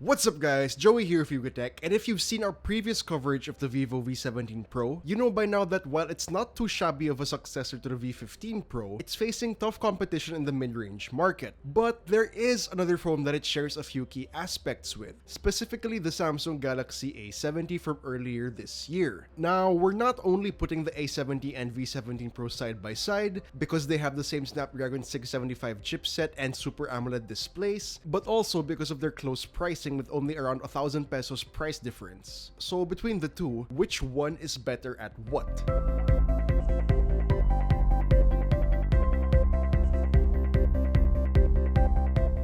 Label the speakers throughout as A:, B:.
A: What's up guys, Joey here of Tech, and if you've seen our previous coverage of the Vivo V17 Pro, you know by now that while it's not too shabby of a successor to the V15 Pro, it's facing tough competition in the mid-range market. But there is another phone that it shares a few key aspects with, specifically the Samsung Galaxy A70 from earlier this year. Now, we're not only putting the A70 and V17 Pro side by side because they have the same Snapdragon 675 chipset and Super AMOLED displays, but also because of their close pricing with only around 1,000 pesos price difference. So between the two, which one is better at what?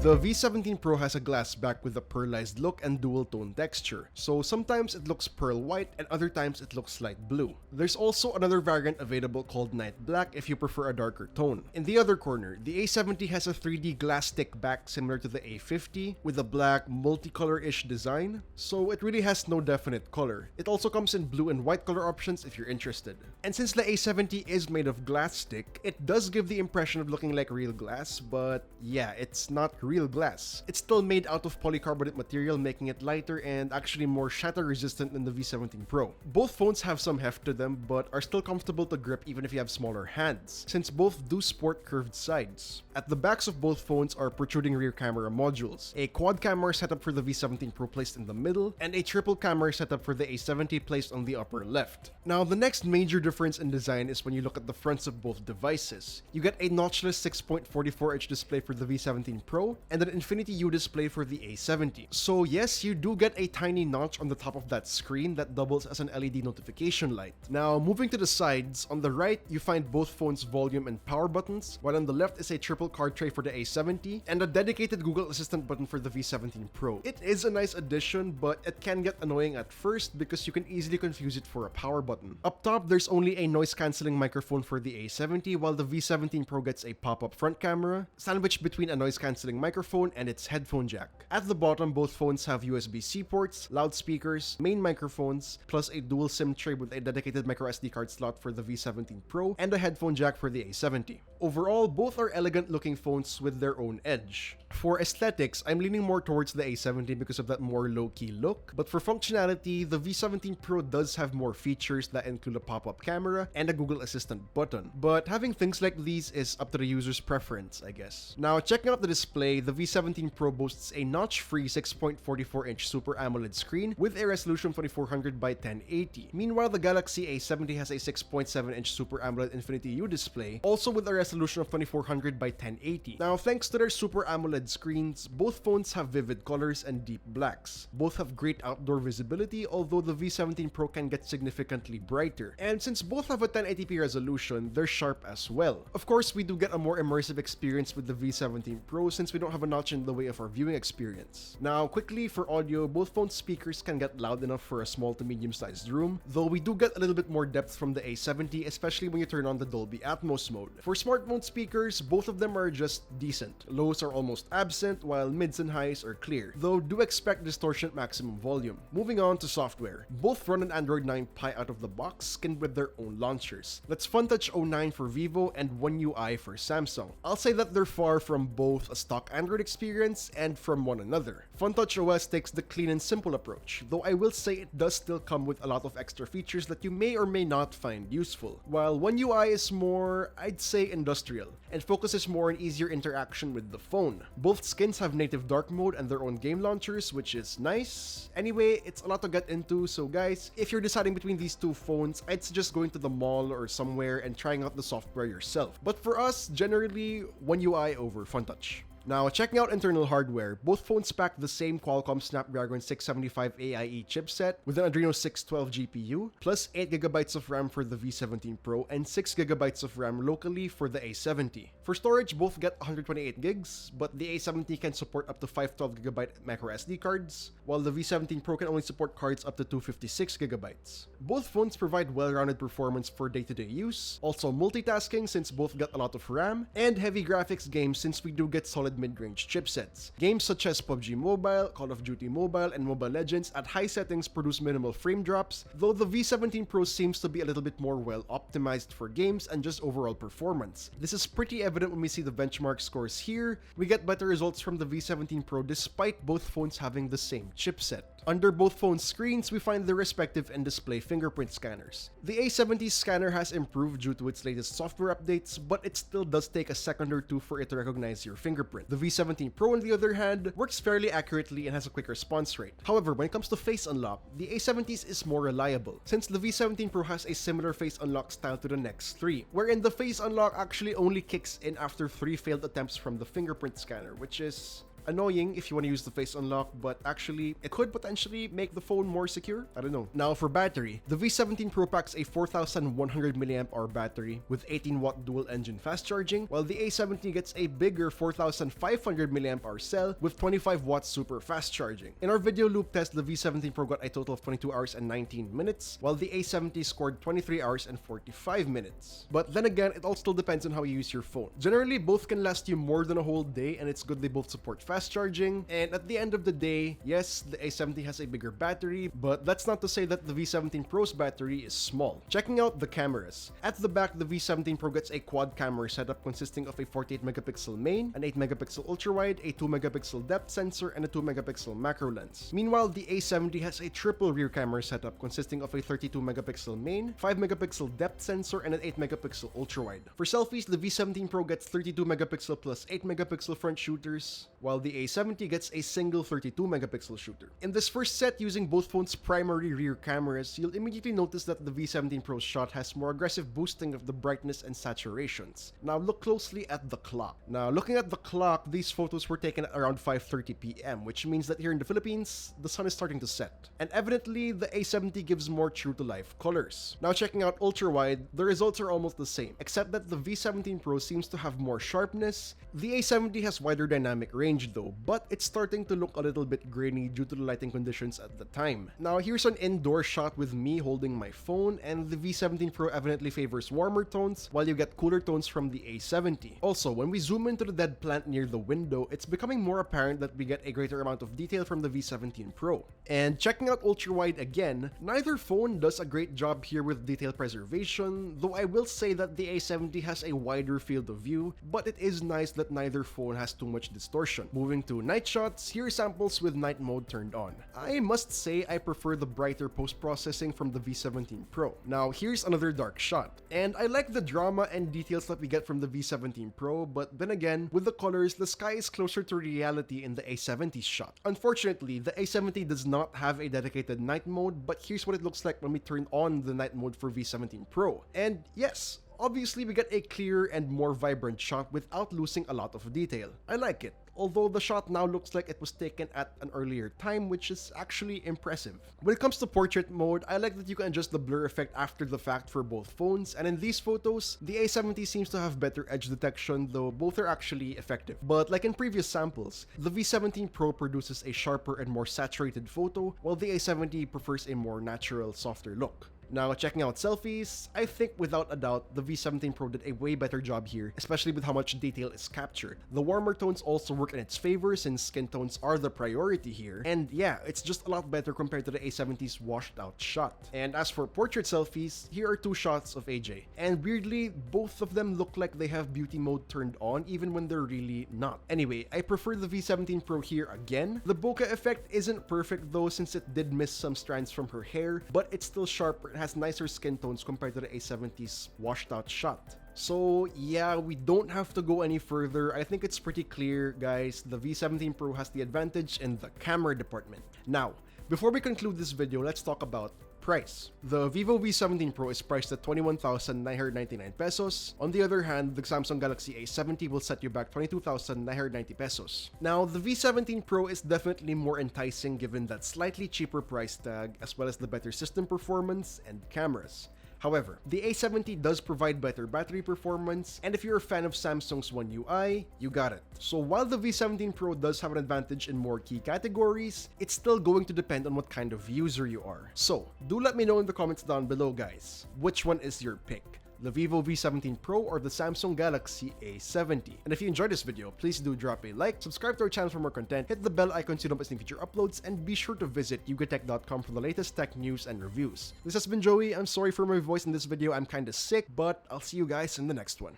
A: The V17 Pro has a glass back with a pearlized look and dual tone texture, so sometimes it looks pearl white and other times it looks light blue. There's also another variant available called night black if you prefer a darker tone. In the other corner, the A70 has a 3D glass stick back similar to the A50 with a black multicolor-ish design, so it really has no definite color. It also comes in blue and white color options if you're interested. And since the A70 is made of glass stick, it does give the impression of looking like real glass, but yeah, it's not real glass. It's still made out of polycarbonate material, making it lighter and actually more shatter resistant than the V17 Pro. Both phones have some heft to them, but are still comfortable to grip even if you have smaller hands, since both do sport curved sides. At the backs of both phones are protruding rear camera modules, a quad camera setup for the V17 Pro placed in the middle, and a triple camera setup for the A70 placed on the upper left. Now, the next major difference in design is when you look at the fronts of both devices. You get a notchless 6.44-inch display for the V17 Pro, and an Infinity U display for the A70. So yes, you do get a tiny notch on the top of that screen that doubles as an LED notification light. Now, moving to the sides, on the right, you find both phones' volume and power buttons, while on the left is a triple card tray for the A70, and a dedicated Google Assistant button for the V17 Pro. It is a nice addition, but it can get annoying at first because you can easily confuse it for a power button. Up top, there's only a noise-canceling microphone for the A70, while the V17 Pro gets a pop-up front camera, sandwiched between a noise-canceling microphone and its headphone jack. At the bottom, both phones have USB-C ports, loudspeakers, main microphones, plus a dual SIM tray with a dedicated microSD card slot for the V17 Pro and a headphone jack for the A70. Overall, both are elegant looking phones with their own edge. For aesthetics, I'm leaning more towards the A70 because of that more low-key look, but for functionality, the V17 Pro does have more features that include a pop-up camera and a Google Assistant button. But having things like these is up to the user's preference, I guess. Now, checking out the display, the V17 Pro boasts a notch-free 6.44-inch Super AMOLED screen with a resolution of 2400 by 1080. Meanwhile, the Galaxy A70 has a 6.7-inch Super AMOLED Infinity U display, also with a resolution of 2400 by 1080. Now, thanks to their Super AMOLED screens, both phones have vivid colors and deep blacks. Both have great outdoor visibility, although the V17 Pro can get significantly brighter. And since both have a 1080p resolution, they're sharp as well. Of course, we do get a more immersive experience with the V17 Pro since we don't have a notch in the way of our viewing experience. Now, quickly for audio, both phone speakers can get loud enough for a small to medium-sized room, though we do get a little bit more depth from the A70, especially when you turn on the Dolby Atmos mode. For smartphone speakers, both of them are just decent. Lows are almost absent, while mids and highs are clear, though do expect distortion at maximum volume. Moving on to software. Both run on Android 9 Pie out of the box, skinned with their own launchers. That's FunTouch 09 for Vivo and One UI for Samsung. I'll say that they're far from both a stock Android experience and from one another. FunTouch OS takes the clean and simple approach, though I will say it does still come with a lot of extra features that you may or may not find useful, while One UI is more, I'd say, industrial, and focuses more on easier interaction with the phone. Both skins have native dark mode and their own game launchers, which is nice. Anyway, it's a lot to get into, so guys, if you're deciding between these two phones, I'd suggest going to the mall or somewhere and trying out the software yourself. But for us, generally, One UI over FunTouch. Now, checking out internal hardware, both phones pack the same Qualcomm Snapdragon 675 AIE chipset with an Adreno 612 GPU, plus 8GB of RAM for the V17 Pro and 6GB of RAM locally for the A70. For storage, both get 128GB, but the A70 can support up to 512GB microSD cards, while the V17 Pro can only support cards up to 256GB. Both phones provide well-rounded performance for day-to-day use, also multitasking since both get a lot of RAM, and heavy graphics games since we do get solid mid-range chipsets. Games such as PUBG Mobile, Call of Duty Mobile, and Mobile Legends at high settings produce minimal frame drops, though the V17 Pro seems to be a little bit more well optimized for games and just overall performance. This is pretty evident when we see the benchmark scores here. We get better results from the V17 Pro despite both phones having the same chipset. Under both phone screens, we find the respective in-display fingerprint scanners. The A70's scanner has improved due to its latest software updates, but it still does take a second or two for it to recognize your fingerprint. The V17 Pro, on the other hand, works fairly accurately and has a quick response rate. However, when it comes to face unlock, the A70's is more reliable, since the V17 Pro has a similar face unlock style to the next three, wherein the face unlock actually only kicks in after 3 failed attempts from the fingerprint scanner, which is annoying if you want to use the face unlock, but actually it could potentially make the phone more secure. I don't know. Now for battery, the V17 Pro packs a 4100 mAh battery with 18-watt dual engine fast charging, while the A70 gets a bigger 4500 mAh cell with 25 watts super fast charging. In our video loop test, the V17 Pro got a total of 22 hours and 19 minutes, while the A70 scored 23 hours and 45 minutes. But then again, it all still depends on how you use your phone. Generally, both can last you more than a whole day, and it's good they both support fast charging. And at the end of the day, yes, the A70 has a bigger battery, but that's not to say that the V17 Pro's battery is small. Checking out the cameras. At the back, the V17 Pro gets a quad camera setup consisting of a 48 megapixel main, an 8 megapixel ultra-wide, a 2 megapixel depth sensor, and a 2 megapixel macro lens. Meanwhile, the A70 has a triple rear camera setup consisting of a 32 megapixel main, 5 megapixel depth sensor, and an 8 megapixel ultra-wide. For selfies, the V17 Pro gets 32 megapixel plus 8 megapixel front shooters, while the A70 gets a single 32 megapixel shooter. In this first set, using both phones' primary rear cameras, you'll immediately notice that the V17 Pro's shot has more aggressive boosting of the brightness and saturations. Now look closely at the clock. Now looking at the clock, these photos were taken at around 5:30 p.m., which means that here in the Philippines, the sun is starting to set. And evidently, the A70 gives more true-to-life colors. Now checking out ultra-wide, the results are almost the same, except that the V17 Pro seems to have more sharpness. The A70 has wider dynamic range though, but it's starting to look a little bit grainy due to the lighting conditions at the time. Now here's an indoor shot with me holding my phone, and the V17 Pro evidently favors warmer tones while you get cooler tones from the A70. Also, when we zoom into the dead plant near the window, it's becoming more apparent that we get a greater amount of detail from the V17 Pro. And checking out ultra-wide again, neither phone does a great job here with detail preservation, though I will say that the A70 has a wider field of view, but it is nice that neither phone has too much distortion. Moving to night shots, here are samples with night mode turned on. I must say I prefer the brighter post-processing from the V17 Pro. Now here's another dark shot, and I like the drama and details that we get from the V17 Pro, but then again, with the colors, the sky is closer to reality in the A70's shot. Unfortunately, the A70 does not have a dedicated night mode, but here's what it looks like when we turn on the night mode for V17 Pro. And yes, obviously we get a clearer and more vibrant shot without losing a lot of detail. I like it, although the shot now looks like it was taken at an earlier time, which is actually impressive. When it comes to portrait mode, I like that you can adjust the blur effect after the fact for both phones, and in these photos, the A70 seems to have better edge detection, though both are actually effective. But like in previous samples, the V17 Pro produces a sharper and more saturated photo, while the A70 prefers a more natural, softer look. Now, checking out selfies, I think without a doubt, the V17 Pro did a way better job here, especially with how much detail is captured. The warmer tones also work in its favor since skin tones are the priority here, and yeah, it's just a lot better compared to the A70's washed out shot. And as for portrait selfies, here are two shots of AJ, and weirdly, both of them look like they have beauty mode turned on even when they're really not. Anyway, I prefer the V17 Pro here again. The bokeh effect isn't perfect though, since it did miss some strands from her hair, but it's still sharper and has nicer skin tones compared to the A70's washed out shot. So yeah, we don't have to go any further. I think it's pretty clear, guys. The V17 Pro has the advantage in the camera department. Now, before we conclude this video, let's talk about price. The Vivo V17 Pro is priced at 21,999 pesos. On the other hand, the Samsung Galaxy A70 will set you back 22,990 pesos. Now, the V17 Pro is definitely more enticing given that slightly cheaper price tag, as well as the better system performance and cameras. However, the A70 does provide better battery performance, and if you're a fan of Samsung's One UI, you got it. So while the V17 Pro does have an advantage in more key categories, it's still going to depend on what kind of user you are. So, do let me know in the comments down below, guys. Which one is your pick? the Vivo V17 Pro or the Samsung Galaxy A70. And if you enjoyed this video, please do drop a like, subscribe to our channel for more content, hit the bell icon so you don't miss any future uploads, and be sure to visit yugatech.com for the latest tech news and reviews. This has been Joey. I'm sorry for my voice in this video. I'm kinda sick, but I'll see you guys in the next one.